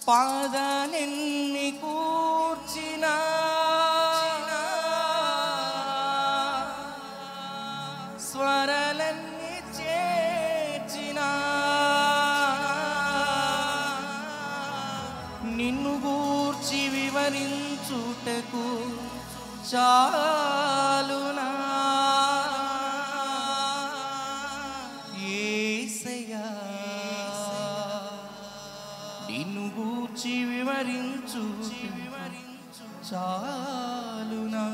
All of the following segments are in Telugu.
పాదాలెన్ని కూర్చిన స్వరాలన్నీ చేర్చిన నిన్ను గూర్చి వివరించుటకు చాలునా యేసయ్యా నిన్ను గూర్చి వివరించు చాలునా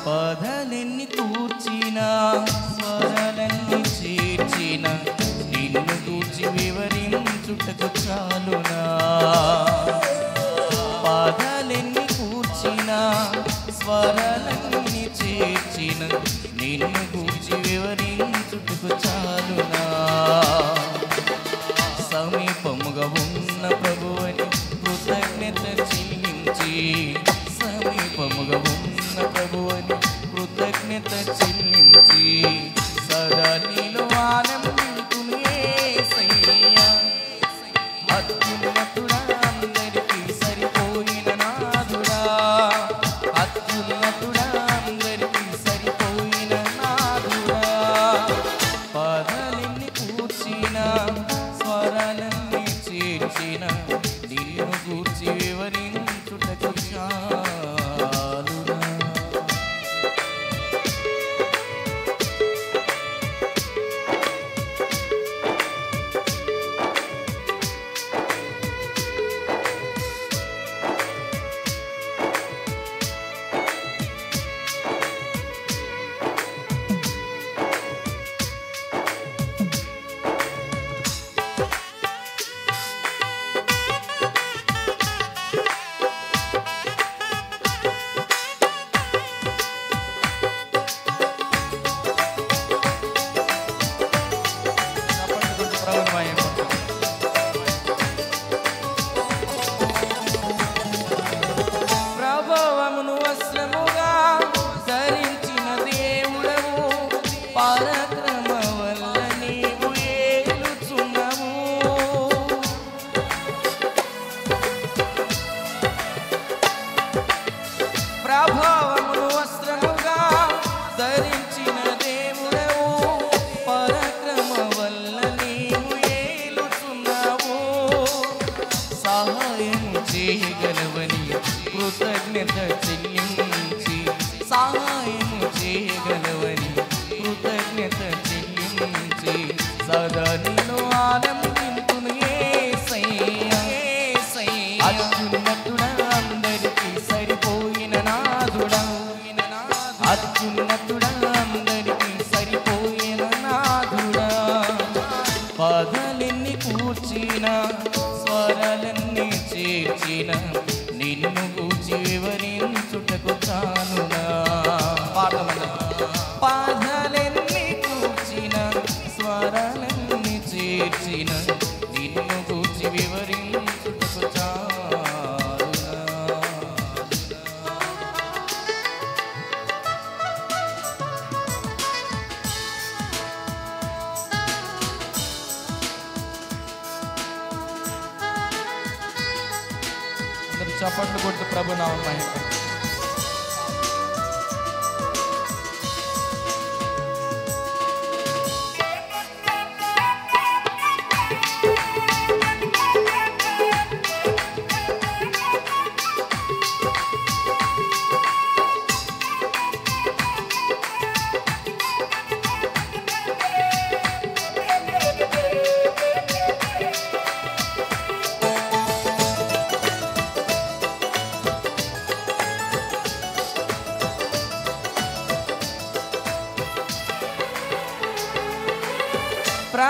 పదలెన్ని కూర్చిన స్వరాలన్నీ చేర్చిన నిన్ను గూర్చి వివరించుటకు చాలునా పదలెన్ని కూర్చిన స్వరాలన్నీ చేర్చిన నిన్ను గూర్చి వివరించుటకు చాలునా సమీపముగా ఉన్న ప్రభువని కృతజ్ఞత చెల్లించి సమీపముగా ఉన్న ప్రభువని కృతజ్ఞత చెల్లించి సదా నీలో ఆనందింతును యేసయ్యా అత్యున్నతుడా అందరికీ సరిపోయిన నాథుడా అత్యున్నతుడా అందరికీ సరిపోయిన నాథుడా పదాలెన్ని కూర్చిన స్వరాలన్నీ చేర్చిన నిన్ను గూర్చి వివరించుటకు చాలునా ప్రభావమును వస్త్రముగా ధరించిన దేవుడవు పరాక్రమ వల్ల నీవు ఏలుచున్నావు ప్రభావమును వస్త్రముగా ధరించిన దేవుడవు పరాక్రమ వల్ల నీవు ఏలుచున్నావు సహాయం చేయగలవని కృతజ్ఞత చెల్లించి సహాయం చేయగలవని కృతజ్ఞత చెల్లించి సదా నీలో ఆనందింతును యేసయ్యా అత్యున్నతుడా అందరికీ సరిపోయిన నాథుడా అత్యున్నతుడా అందరికీ సరిపోయిన నాథుడా పదాలెన్ని కూర్చిన స్వరాలన్నీ చేర్చిన నిన్ను గూర్చి వివరించుటకు చాలునా పాదాలెన్ని కూర్చిన స్వరాలన్నీ చేర్చిన నిన్ను గూర్చి వివరించుటకు చాలునా చప్పట్లు కొట్టు ప్రభు నామం మహిమ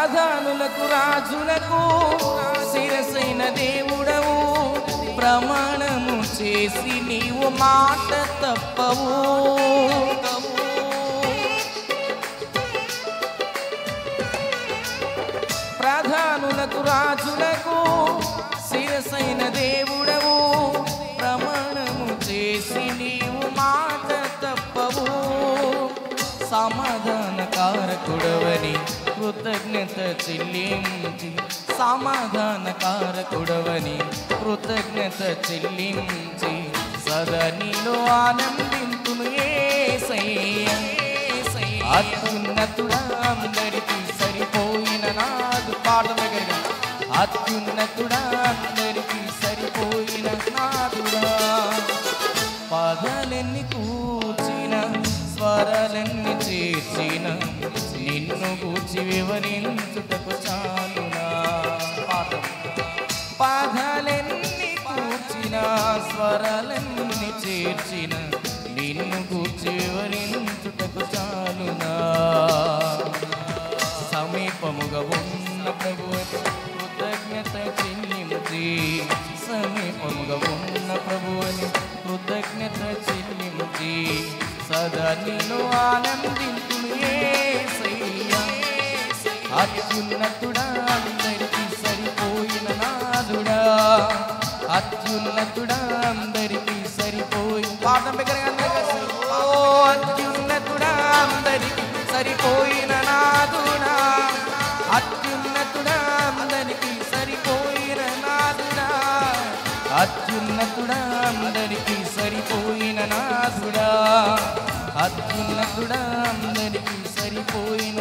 ప్రధానులకు రాజులకు శిరసైన దేవుడవు, ప్రమాణము చేసి నీవు మాట తప్పవు. ప్రధానులకు రాజులకు శిరసైన దేవుడవు, ప్రమాణము చేసి నీవు మాట తప్పవు. సమాధాన కారకుడవని కృతజ్ఞత చెల్లించి, సమాధాన కారకుడవని కృతజ్ఞత చెల్లించి, సదా నీలో ఆనందింతును యేసయ్యా. అత్యున్నతుడా అందరికీ సరిపోయిన నాదు, పాడడం దగ్గరగా. అత్యున్నతుడా అందరికీ సరిపోయిన నాదుడా, పదాలెన్ని కూర్చిన స్వరాలెన్ని చేర్చిన, నిన్ను గూర్చి వివరించుటకు చాలునా. పదాలెన్ని కూర్చిన స్వరాలెన్ని చేర్చిన, నిన్ను గూర్చి వివరించుటకు చాలునా. సమీపముగా ఉన్న ప్రభువుని కృతజ్ఞత చెల్లించి, సమీపముగా ఉన్న ప్రభువుని కృతజ్ఞత చెల్లించి, సదా నిన్ను ఆనందింతును యేసయ్యా. అత్యున్నతుడా అందరికీ సరిపోయిన నాదుడా, అత్యున్నతుడా అందరికీ సరిపోయిన, పాఠం దగ్గరగా అత్యున్నతుడా అందరికీ సరిపోయిన నాదుడా, అత్యున్నతుడా అందరికీ సరిపోయిన నాదుడా, అత్యున్నతుడా అందరికీ సరిపోయిన నాదుడా, అత్యున్నతుడా అందరికీ సరిపోయిన